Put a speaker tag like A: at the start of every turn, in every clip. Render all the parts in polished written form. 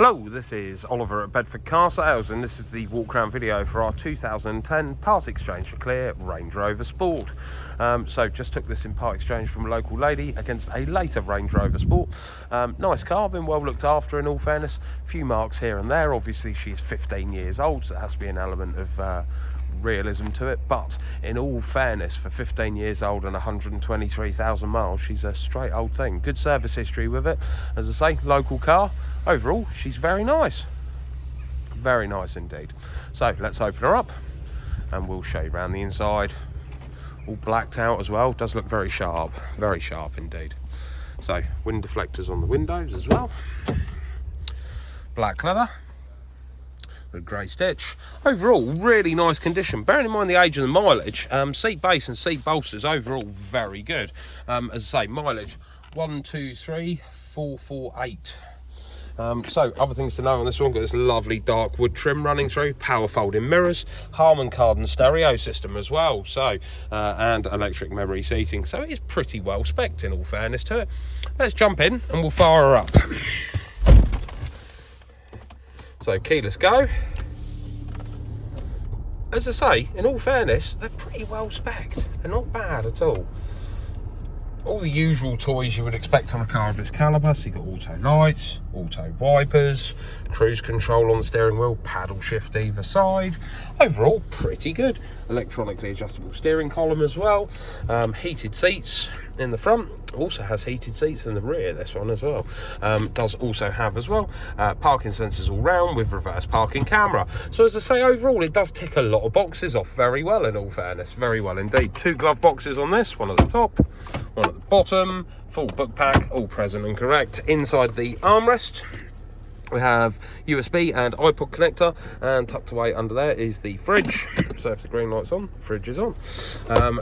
A: Hello, this is Oliver at Bedford Car Sales, and this is the walk around video for our 2010 part exchange for clear Range Rover Sport. So just took this in part exchange from a local lady against a later Range Rover Sport. Nice car, been well looked after in all fairness. A few marks here and there. Obviously she's 15 years old, so there has to be an element of realism to it, but in all fairness, for 15 years old and 123,000 miles, she's a straight old thing. Good service history with it. As I say, local car. Overall, she's very nice indeed. So let's open her up and we'll show you around the inside. All blacked out as well. Does look very sharp indeed. So wind deflectors on the windows as well, black leather with grey stitch. Overall, really nice condition. Bearing in mind the age and the mileage, seat base and seat bolsters overall very good. As I say, mileage 123,448. So other things to know on this one, got this lovely dark wood trim running through, power folding mirrors, Harman Kardon stereo system as well, so and electric memory seating, so it is pretty well spec'd in all fairness to it. Let's jump in and we'll fire her up. So keyless go. As I say, in all fairness, they're pretty well spec'd. They're not bad at all. All the usual toys you would expect on a car of this calibre. So you've got auto lights, auto wipers, cruise control on the steering wheel, paddle shift either side. Overall, pretty good. Electronically adjustable steering column as well. Heated seats in the front. Also has heated seats in the rear, this one as well. Does also have as well parking sensors all round with reverse parking camera. So as I say, overall it does tick a lot of boxes off very well in all fairness, very well indeed. 2 glove boxes on this, one at the top, one at the bottom, full book pack, all present and correct. Inside the armrest we have USB and iPod connector, and tucked away under there is the fridge. So if the green light's on, the fridge is on.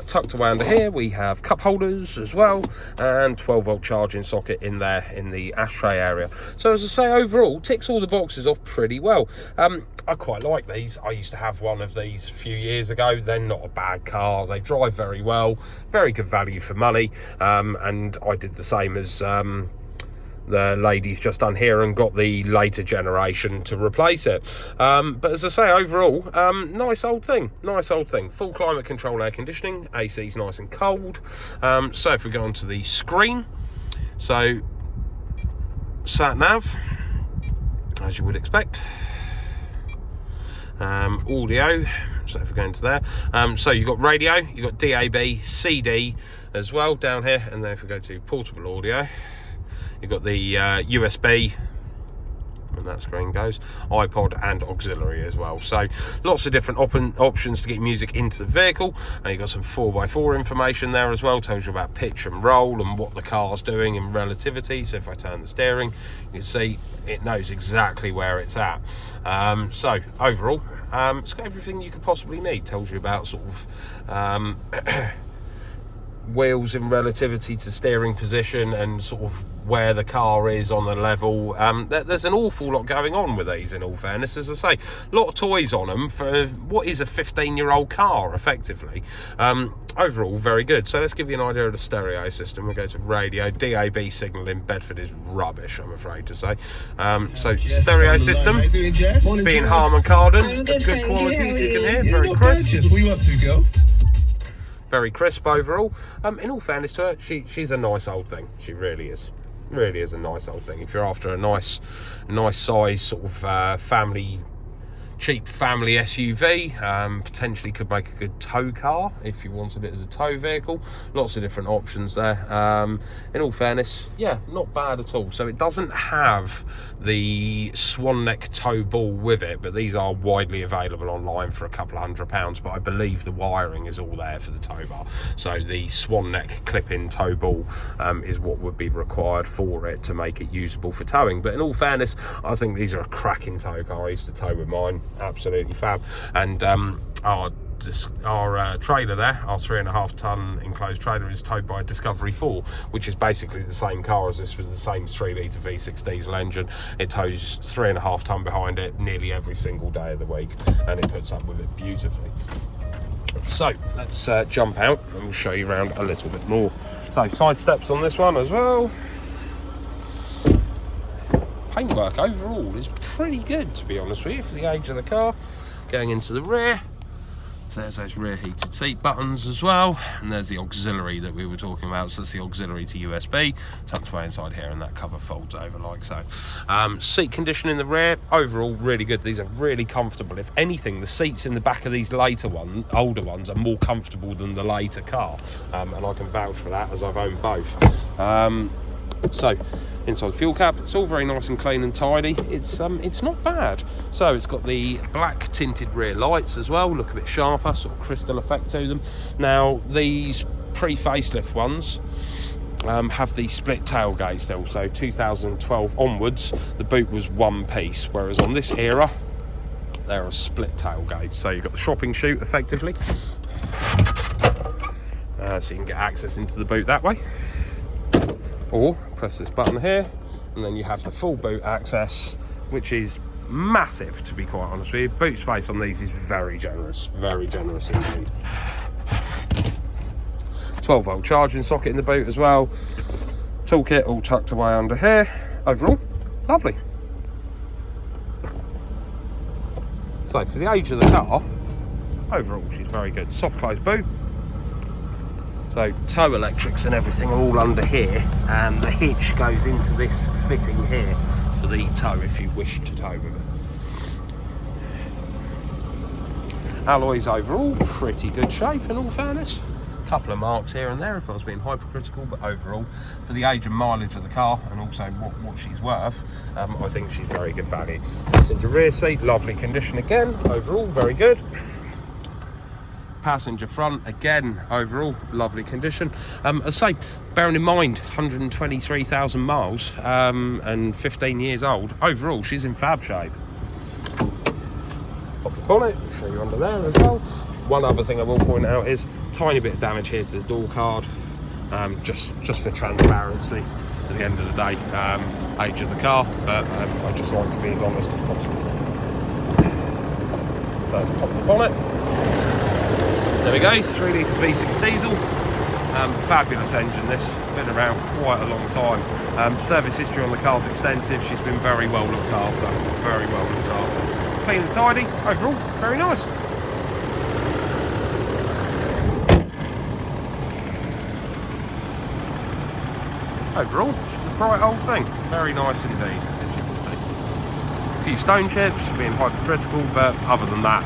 A: Tucked away under here we have cup holders as well, and 12-volt charging socket in there in the ashtray area. So as I say, overall ticks all the boxes off pretty well. I quite like these. I used to have one of these a few years ago. They're not a bad car. They drive very well, very good value for money, and I did the same as the lady's just done here and got the later generation to replace it. But as I say, overall, nice old thing. Full climate control air conditioning, AC's nice and cold. So if we go onto the screen, so sat nav, as you would expect. Audio, so if we go into there, so you've got radio, you've got DAB, CD as well down here, and then if we go to portable audio, you've got the USB, when that screen goes, iPod and auxiliary as well. So lots of different options to get music into the vehicle. And you've got some 4x4 information there as well, tells you about pitch and roll and what the car's doing in relativity. So if I turn the steering, you can see it knows exactly where it's at. So overall, it's got everything you could possibly need. Tells you about sort of wheels in relativity to steering position and sort of where the car is on the level. There's an awful lot going on with these in all fairness. As I say, a lot of toys on them for what is a 15-year-old car effectively. Overall very good. So let's give you an idea of the stereo system. We'll go to radio. DAB signal in Bedford is rubbish, I'm afraid to say. So stereo system being Harman Kardon, good quality as you can hear, very crisp.
B: We want to go.
A: Very crisp overall. In all fairness to her, she's a nice old thing. She really is a nice old thing. If you're after a nice size sort of cheap family SUV, potentially could make a good tow car if you wanted it as a tow vehicle. Lots of different options there. In all fairness, yeah, not bad at all. So it doesn't have the swan neck tow ball with it, but these are widely available online for a couple of £100. But I believe the wiring is all there for the tow bar. So the swan neck clip-in tow ball is what would be required for it to make it usable for towing. But in all fairness, I think these are a cracking tow car. I used to tow with mine. Absolutely fab. And our trailer there, our 3.5 ton enclosed trailer, is towed by a Discovery 4, which is basically the same car as this, with the same 3-litre V6 diesel engine. It tows 3.5 ton behind it nearly every single day of the week, and it puts up with it beautifully. So let's jump out and we'll show you around a little bit more. So side steps on this one as well. paintwork overall is pretty good, to be honest with you, for the age of the car. Going into the rear, so there's those rear heated seat buttons as well, and there's the auxiliary that we were talking about. So that's the auxiliary to USB, tucked away inside here, and that cover folds over like so. Seat condition in the rear, overall really good. These are really comfortable. If anything, the seats in the back of these older ones are more comfortable than the later car, and I can vouch for that as I've owned both. So inside the fuel cap, it's all very nice and clean and tidy. It's not bad. So it's got the black tinted rear lights as well, look a bit sharper, sort of crystal effect to them. Now these pre-facelift ones have the split tailgate still, so 2012 onwards the boot was one piece, whereas on this era they're a split tailgate. So you've got the shopping chute effectively, so you can get access into the boot that way. Or press this button here, and then you have the full boot access, which is massive, to be quite honest with you. Boot space on these is very generous indeed. 12-volt charging socket in the boot as well. Toolkit all tucked away under here. Overall, lovely. So for the age of the car, overall she's very good. Soft close boot. So tow electrics and everything are all under here, and the hitch goes into this fitting here for the tow if you wish to tow with it. Alloys overall pretty good shape in all fairness. A couple of marks here and there if I was being hypercritical, but overall for the age and mileage of the car and also what she's worth, I think she's very good value. Passenger rear seat, lovely condition again, overall very good. Passenger front, again, overall lovely condition. As I say, bearing in mind 123,000 miles and 15 years old, overall she's in fab shape. Pop the bonnet, show you under there as well. One other thing I will point out is tiny bit of damage here to the door card, just for transparency at the end of the day, age of the car, but I just like to be as honest as possible. So pop the bonnet. There we go, 3 litre V6 diesel, fabulous engine this, been around quite a long time. Service history on the car's extensive, she's been very well looked after, Clean and tidy, overall, very nice. Overall, just a bright old thing, very nice indeed, as you can see. A few stone chips, being hypercritical, but other than that,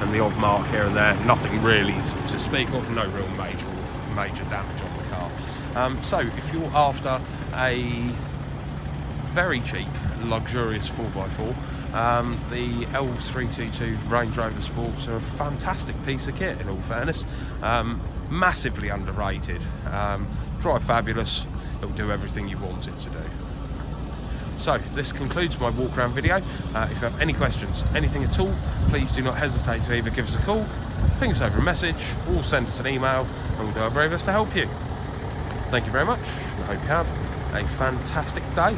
A: and the odd mark here and there, nothing really to speak of, no real major damage on the car. So if you're after a very cheap, luxurious 4x4, the L322 Range Rover Sports are a fantastic piece of kit in all fairness. Massively underrated. Drive fabulous, it'll do everything you want it to do. So this concludes my walk around video. If you have any questions, anything at all, please do not hesitate to either give us a call, ping us over a message, or send us an email, and we'll do our very best to help you. Thank you very much, and I hope you have a fantastic day.